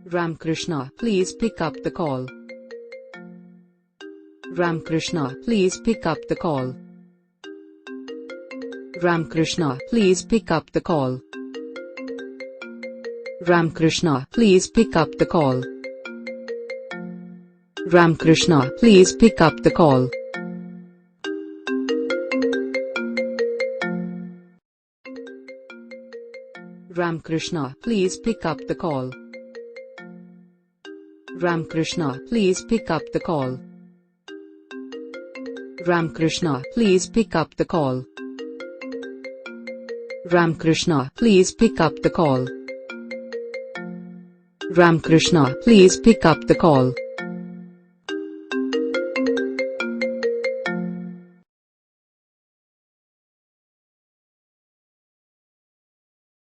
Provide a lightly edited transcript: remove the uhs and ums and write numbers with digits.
Ramakrishna, please pick up the call. Ramakrishna, please pick up the call. Ramakrishna, please pick up the call. Ramakrishna, please pick up the call. Ramakrishna, please pick up the call. Ramakrishna, please pick up the call. Ramakrishna, please pick up the call. Ramakrishna, please pick up the call. Ramakrishna, please pick up the call. Ramakrishna, please pick up the call.